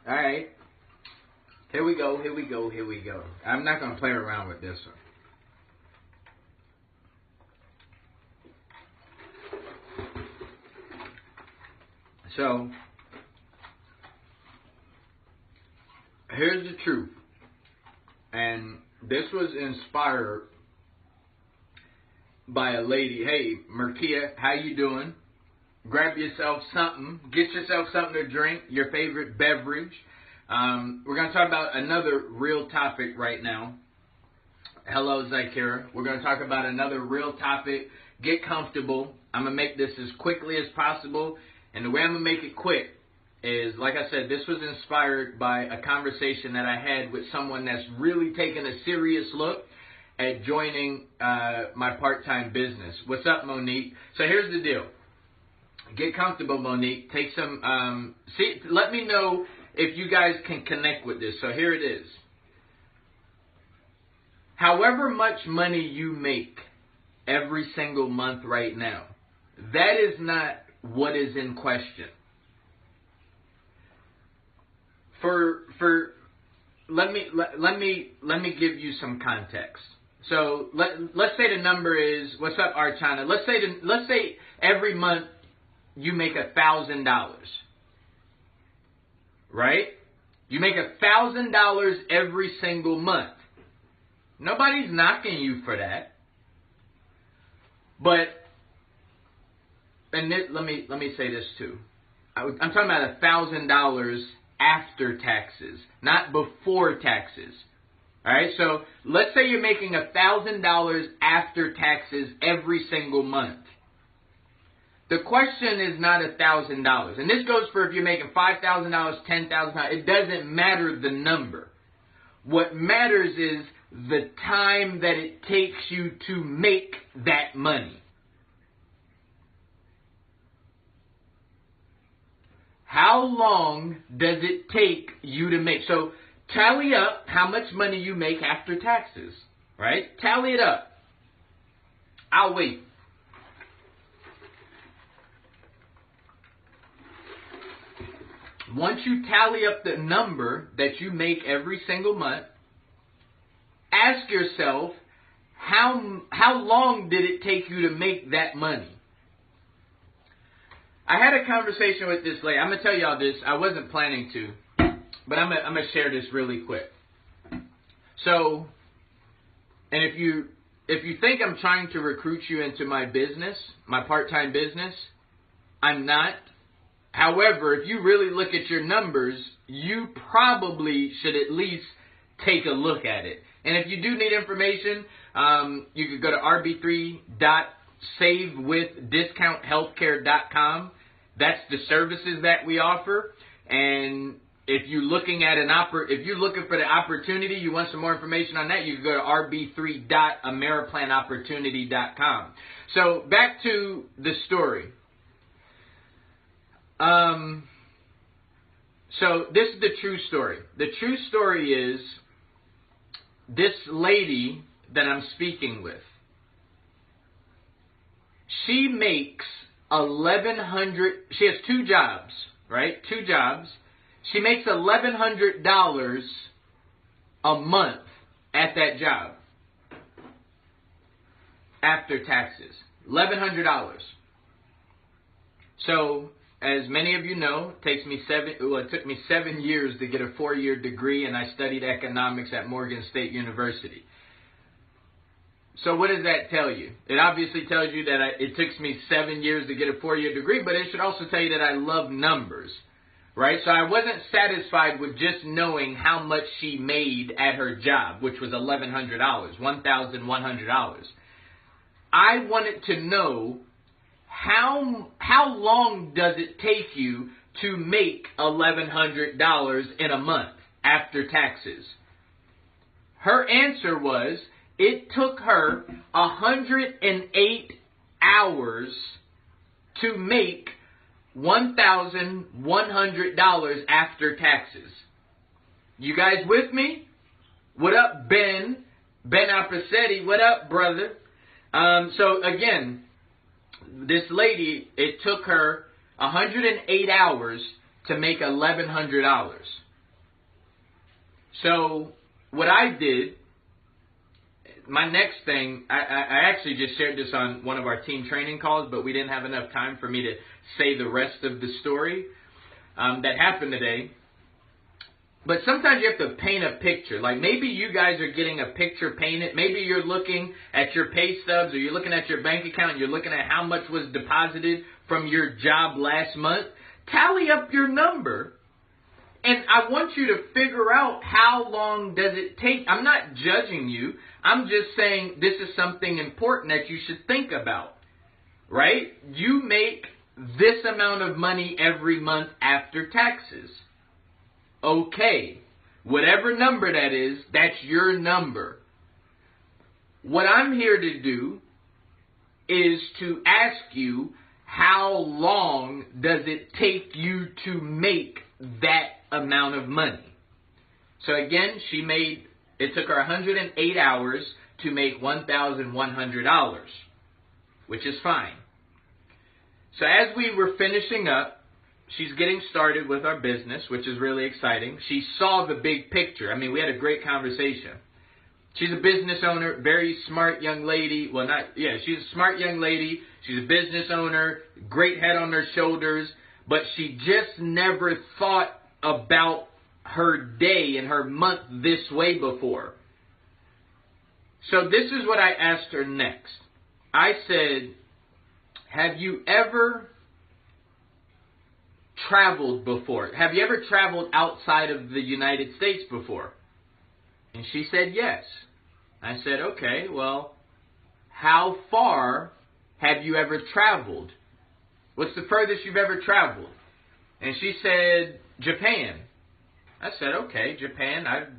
All right. Here we go. Here we go. Here we go. I'm not going to play around with this one. So, here's the truth. And this was inspired by a lady. Hey, Merkia, how you doing? Grab yourself something. Get yourself something to drink, your favorite beverage. We're going to talk about another real topic right now. Hello, Zykira. We're going to talk about another real topic. Get comfortable. I'm going to make this as quickly as possible. And the way I'm going to make it quick is, like I said, this was inspired by a conversation that I had with someone that's really taking a serious look at joining my part-time business. What's up, Monique? So here's the deal. Get comfortable, Monique. Take some, let me know if you guys can connect with this. So here it is. However much money you make every single month right now, that is not what is in question. Let me give you some context. So let's say the number is, what's up, Archana? Let's say every month you make $1,000, right? You make $1,000 every single month. Nobody's knocking you for that. But and let me say this too. I'm talking about $1,000 after taxes, not before taxes. All right, so let's say you're making $1,000 after taxes every single month. The question is not $1,000, and this goes for if you're making $5,000, $10,000. It doesn't matter the number. What matters is the time that it takes you to make that money. How long does it take you to make? So tally up how much money you make after taxes, right? Tally it up. I'll wait. Once you tally up the number that you make every single month, ask yourself, how long did it take you to make that money? I had a conversation with this lady. I'm going to tell y'all this. I wasn't planning to, but I'm going to share this really quick. So, and if you think I'm trying to recruit you into my business, my part-time business, I'm not. However, if you really look at your numbers, you probably should at least take a look at it. And if you do need information, you could go to rb3.savewithdiscounthealthcare.com. That's the services that we offer. And if you're looking at if you're looking for the opportunity, you want some more information on that, you can go to rb3.ameriplanopportunity.com. So back to the story. So this is the true story. The true story is this lady that I'm speaking with. She makes $1,100. She has two jobs, right? Two jobs. She makes $1,100 a month at that job after taxes. $1,100. So, as many of you know, it took me 7 years to get a 4-year degree, and I studied economics at Morgan State University. So what does that tell you? It obviously tells you that it took me 7 years to get a 4-year degree, but it should also tell you that I love numbers, right? So I wasn't satisfied with just knowing how much she made at her job, which was $1,100, $1,100. I wanted to know how long does it take you to make $1,100 in a month after taxes? Her answer was, it took her 108 hours to make $1,100 after taxes. You guys with me? What up, Ben? Ben Apacetti, what up, brother? So again, this lady, it took her 108 hours to make $1,100. So what I did, my next thing, I actually just shared this on one of our team training calls, but we didn't have enough time for me to say the rest of the story that happened today. But sometimes you have to paint a picture. Like maybe you guys are getting a picture painted. Maybe you're looking at your pay stubs or you're looking at your bank account and you're looking at how much was deposited from your job last month. Tally up your number. And I want you to figure out how long does it take. I'm not judging you. I'm just saying this is something important that you should think about. Right? You make this amount of money every month after taxes. Okay, whatever number that is, that's your number. What I'm here to do is to ask you, how long does it take you to make that amount of money? So again, it took her 108 hours to make $1,100, which is fine. So as we were finishing up, she's getting started with our business, which is really exciting. She saw the big picture. I mean, we had a great conversation. She's a business owner, very smart young lady. She's a smart young lady. She's a business owner, great head on her shoulders, but she just never thought about her day and her month this way before. So this is what I asked her next. I said, have you ever traveled before? Have you ever traveled outside of the United States before? And she said yes. I said, okay, well, how far have you ever traveled? What's the furthest you've ever traveled? And she said, Japan. I said, okay, Japan. I've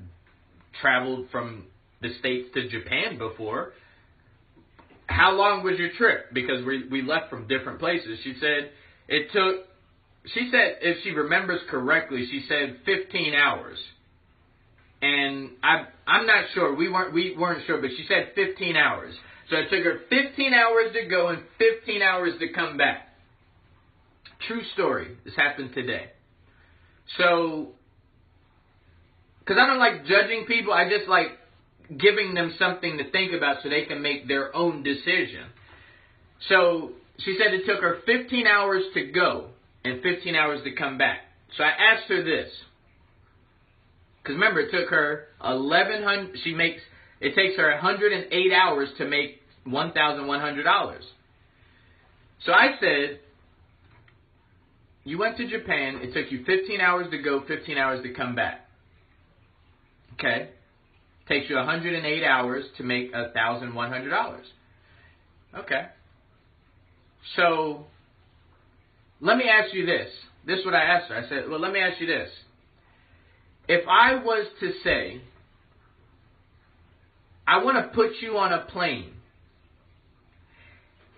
traveled from the States to Japan before. How long was your trip? Because we left from different places. She said, if she remembers correctly, she said 15 hours. And I'm not sure. We weren't sure, but she said 15 hours. So it took her 15 hours to go and 15 hours to come back. True story. This happened today. So, because I don't like judging people, I just like giving them something to think about so they can make their own decision. So she said it took her 15 hours to go and 15 hours to come back. So I asked her this. Because remember, it took her it takes her 108 hours to make $1,100. So I said, you went to Japan, it took you 15 hours to go, 15 hours to come back. Okay? Takes you 108 hours to make $1,100. Okay. So, let me ask you this. This is what I asked her. I said, well, let me ask you this. If I was to say, I want to put you on a plane,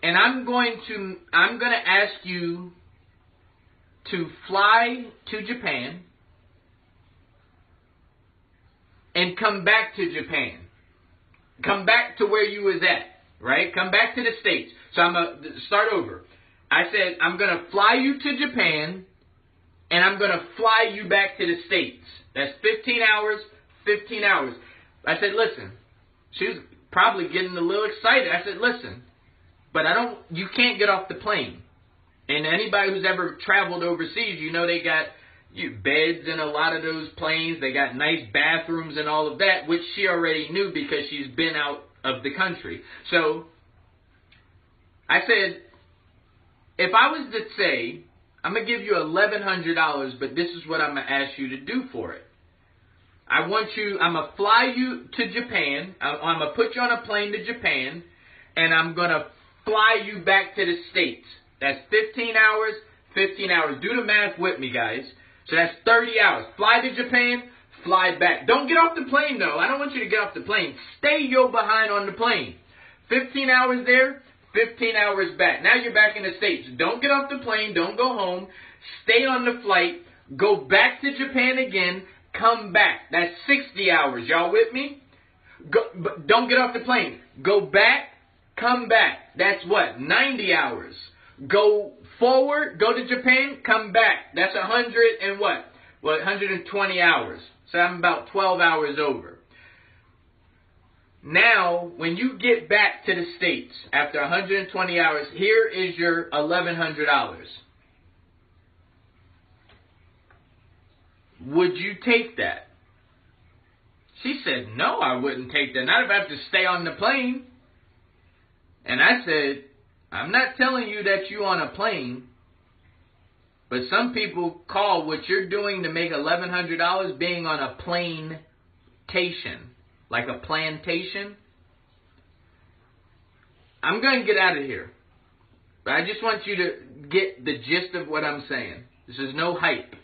and I'm going to ask you to fly to Japan and come back to Japan. Come back to where you was at, right? Come back to the States. So I'm going to start over. I said, I'm going to fly you to Japan, and I'm going to fly you back to the States. That's 15 hours, 15 hours. I said, listen. She was probably getting a little excited. I said, listen, but you can't get off the plane. And anybody who's ever traveled overseas, you know they got beds in a lot of those planes. They got nice bathrooms and all of that, which she already knew because she's been out of the country. So I said, if I was to say, I'm going to give you $1,100, but this is what I'm going to ask you to do for it. I'm going to fly you to Japan. I'm going to put you on a plane to Japan, and I'm going to fly you back to the States. That's 15 hours, 15 hours. Do the math with me, guys. So that's 30 hours. Fly to Japan, fly back. Don't get off the plane, though. I don't want you to get off the plane. Stay your behind on the plane. 15 hours there, 15 hours back. Now you're back in the States. Don't get off the plane. Don't go home. Stay on the flight. Go back to Japan again. Come back. That's 60 hours. Y'all with me? But don't get off the plane. Go back. Come back. That's what? 90 hours. Go forward. Go to Japan. Come back. That's 100 and what? Well, 120 hours. So I'm about 12 hours over. Now, when you get back to the States after 120 hours, here is your $1,100. Would you take that? She said, no, I wouldn't take that. Not if I have to stay on the plane. And I said, I'm not telling you that you're on a plane, but some people call what you're doing to make $1,100 being on a plantation, like a plantation. I'm going to get out of here, but I just want you to get the gist of what I'm saying. This is no hype.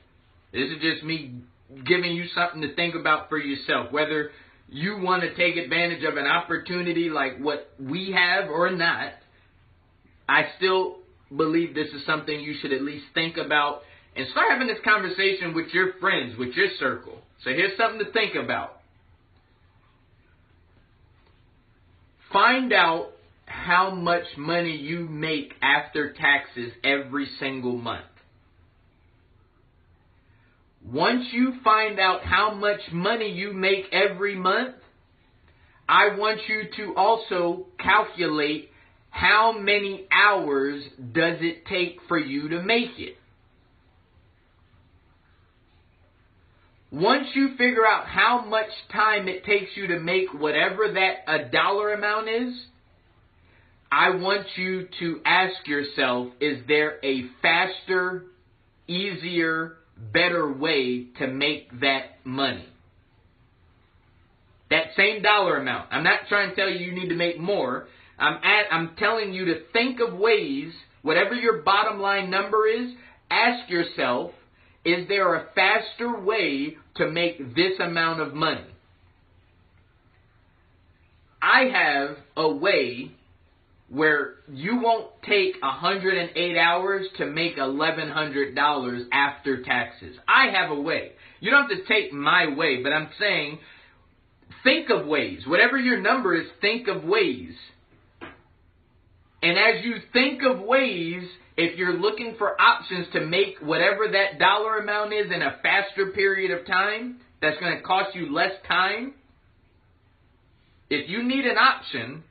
This is just me giving you something to think about for yourself, whether you want to take advantage of an opportunity like what we have or not. I still believe this is something you should at least think about and start having this conversation with your friends, with your circle. So here's something to think about. Find out how much money you make after taxes every single month. Once you find out how much money you make every month, I want you to also calculate how many hours does it take for you to make it. Once you figure out how much time it takes you to make whatever that a dollar amount is, I want you to ask yourself, is there a faster, easier, better way to make that money? That same dollar amount. I'm not trying to tell you you need to make more. I'm telling you to think of ways, whatever your bottom line number is, ask yourself, is there a faster way to make this amount of money? I have a way where you won't take 108 hours to make $1,100 after taxes. I have a way. You don't have to take my way, but I'm saying think of ways. Whatever your number is, think of ways. And as you think of ways, if you're looking for options to make whatever that dollar amount is in a faster period of time, that's going to cost you less time, if you need an option,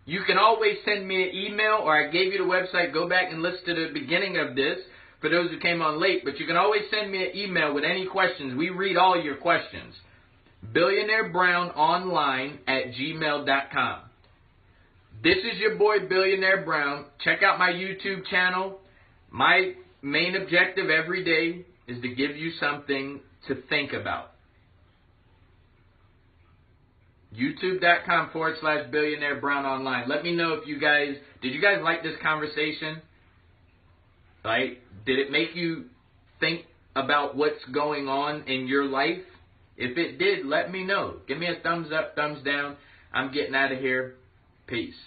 you can always send me an email, or I gave you the website. Go back and listen to the beginning of this for those who came on late. But you can always send me an email with any questions. We read all your questions. BillionaireBrownOnline@gmail.com. This is your boy, Billionaire Brown. Check out my YouTube channel. My main objective every day is to give you something to think about. YouTube.com/Billionaire Brown Online. Let me know if did you guys like this conversation? Right? Did it make you think about what's going on in your life? If it did, let me know. Give me a thumbs up, thumbs down. I'm getting out of here. Peace.